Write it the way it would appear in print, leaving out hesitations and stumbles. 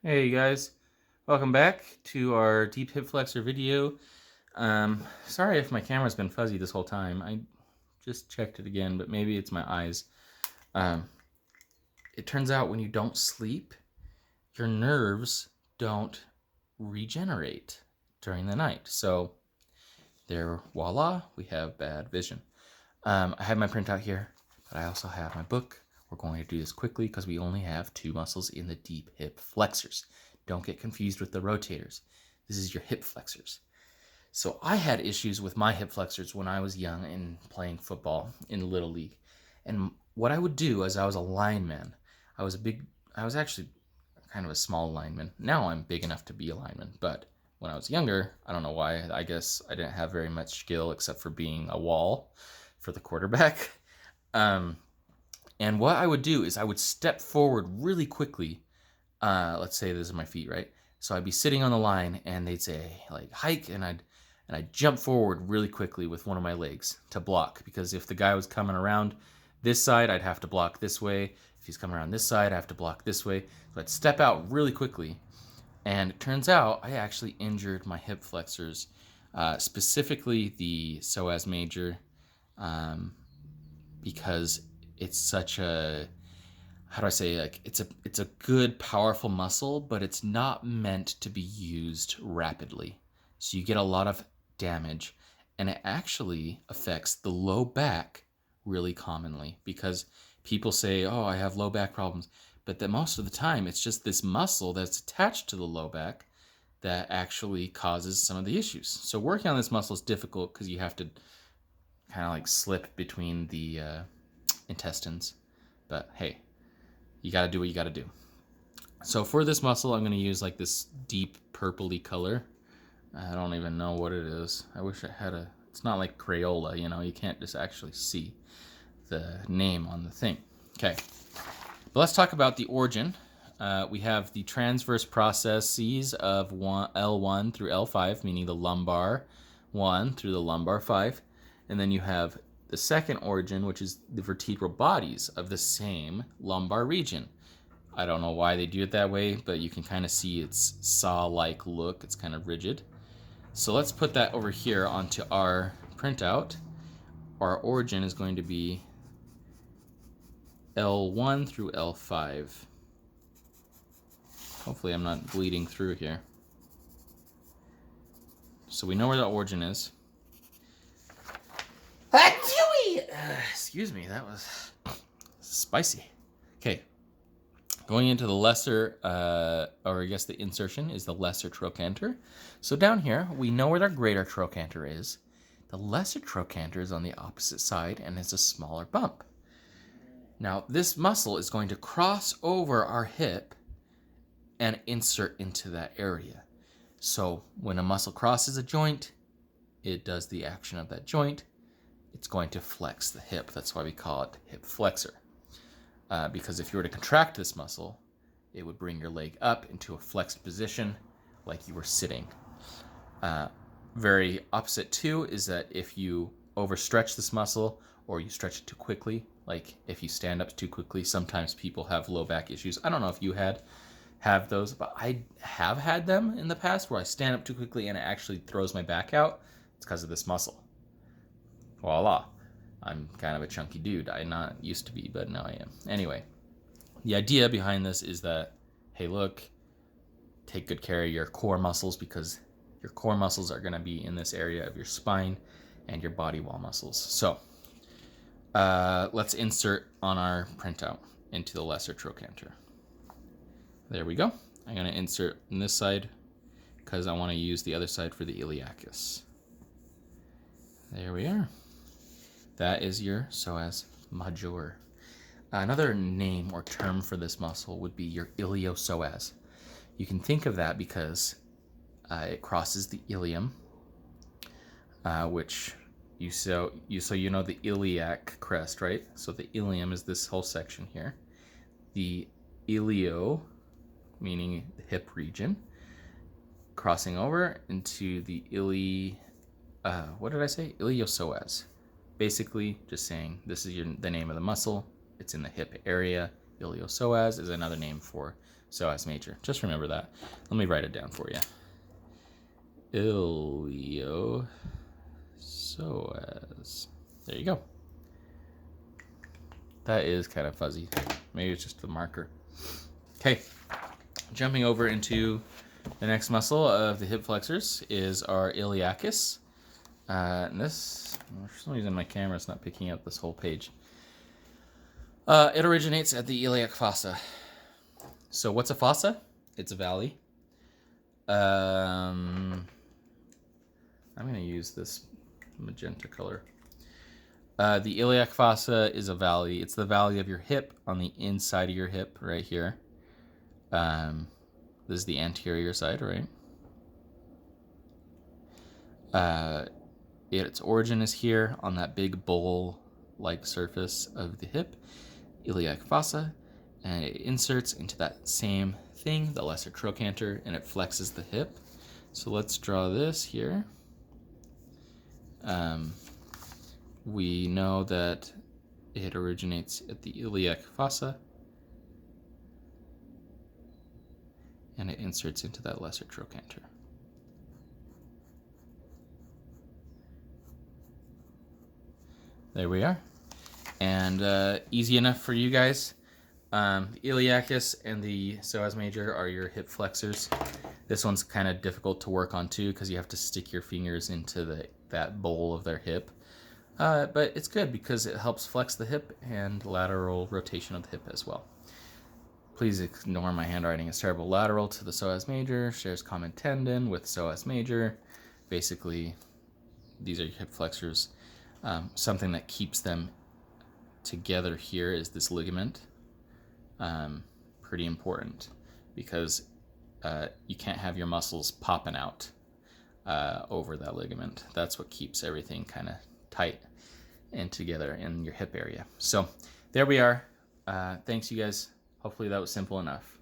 Hey guys, welcome back to our deep hip flexor video. Sorry if my camera's been fuzzy this whole time. I just checked it again, but maybe it's my eyes. Um, it turns out when you don't sleep, your nerves don't regenerate during the night. So there, voila, we have bad vision. I have my printout here, but I also have my book. We're going to do this quickly because we only have two muscles in the deep hip flexors. Don't get confused with the rotators. This is your hip flexors. So I had issues with my hip flexors when I was young and playing football in Little League. And what I would do as I was a lineman, I was actually kind of a small lineman. Now I'm big enough to be a lineman, but when I was younger, I don't know why, I guess I didn't have very much skill except for being a wall for the quarterback. And what I would do is I would step forward really quickly. Let's say this is my feet, right? So I'd be sitting on the line, and they'd say like hike, and I'd jump forward really quickly with one of my legs to block, because if the guy was coming around this side, I'd have to block this way. If he's coming around this side, I have to block this way. So I'd step out really quickly, and it turns out I actually injured my hip flexors, specifically the psoas major, because it's such a, how do I say, like it's a good powerful muscle, but it's not meant to be used rapidly. So you get a lot of damage, and it actually affects the low back really commonly, because people say, "Oh, I have low back problems." But that most of the time it's just this muscle that's attached to the low back that actually causes some of the issues. So working on this muscle is difficult because you have to kind of like slip between the intestines. But hey, you got to do what you got to do. So for this muscle, I'm going to use like this deep purpley color. I don't even know what it is. I wish I had a, it's not like Crayola, you can't just actually see the name on the thing. Okay, but let's talk about the origin. We have the transverse processes of L1 through L5, meaning the lumbar 1 through the lumbar 5. And then you have the second origin, which is the vertebral bodies of the same lumbar region. I don't know why they do it that way, but you can kind of see its saw-like look. It's kind of rigid. So let's put that over here onto our printout. Our origin is going to be L1 through L5. Hopefully I'm not bleeding through here. So we know where the origin is. Excuse me, that was spicy. Okay, going into the lesser, or I guess the insertion is the lesser trochanter. So down here, we know where the greater trochanter is. The lesser trochanter is on the opposite side and has a smaller bump. Now, this muscle is going to cross over our hip and insert into that area. So when a muscle crosses a joint, it does the action of that joint. It's going to flex the hip. That's why we call it hip flexor. Because if you were to contract this muscle, it would bring your leg up into a flexed position like you were sitting. Very opposite too is that if you overstretch this muscle or you stretch it too quickly, like if you stand up too quickly, sometimes people have low back issues. I don't know if you have those, but I have had them in the past where I stand up too quickly and it actually throws my back out. It's because of this muscle. Voila. I'm kind of a chunky dude. I not used to be, but now I am. Anyway, the idea behind this is that, hey, look, take good care of your core muscles, because your core muscles are going to be in this area of your spine and your body wall muscles. So let's insert on our printout into the lesser trochanter. There we go. I'm going to insert on this side because I want to use the other side for the iliacus. There we are. That is your psoas major. Another name or term for this muscle would be your iliopsoas. You can think of that because it crosses the ilium, which you know the iliac crest, right? So the ilium is this whole section here. The ilio, meaning the hip region, crossing over into the what did I say? Iliopsoas. Basically, just saying this is the name of the muscle. It's in the hip area. Iliopsoas is another name for psoas major. Just remember that. Let me write it down for you. Iliopsoas. There you go. That is kind of fuzzy. Maybe it's just the marker. Okay, jumping over into the next muscle of the hip flexors is our iliacus. And this, for some reason my camera's not picking up this whole page. It originates at the iliac fossa. So what's a fossa? It's a valley. I'm going to use this magenta color. The iliac fossa is a valley. It's the valley of your hip on the inside of your hip right here. This is the anterior side, right? Its origin is here on that big bowl-like surface of the hip, iliac fossa, and it inserts into that same thing, the lesser trochanter, and it flexes the hip. So let's draw this here. We know that it originates at the iliac fossa, and it inserts into that lesser trochanter. There we are. And easy enough for you guys. The iliacus and the psoas major are your hip flexors. This one's kind of difficult to work on too because you have to stick your fingers into that bowl of their hip. But it's good because it helps flex the hip and lateral rotation of the hip as well. Please ignore my handwriting. It's terrible. Lateral to the psoas major, shares common tendon with psoas major. Basically, these are your hip flexors. Something that keeps them together here is this ligament. Pretty important because you can't have your muscles popping out over that ligament. That's what keeps everything kind of tight and together in your hip area. So there we are. Thanks, you guys. Hopefully that was simple enough.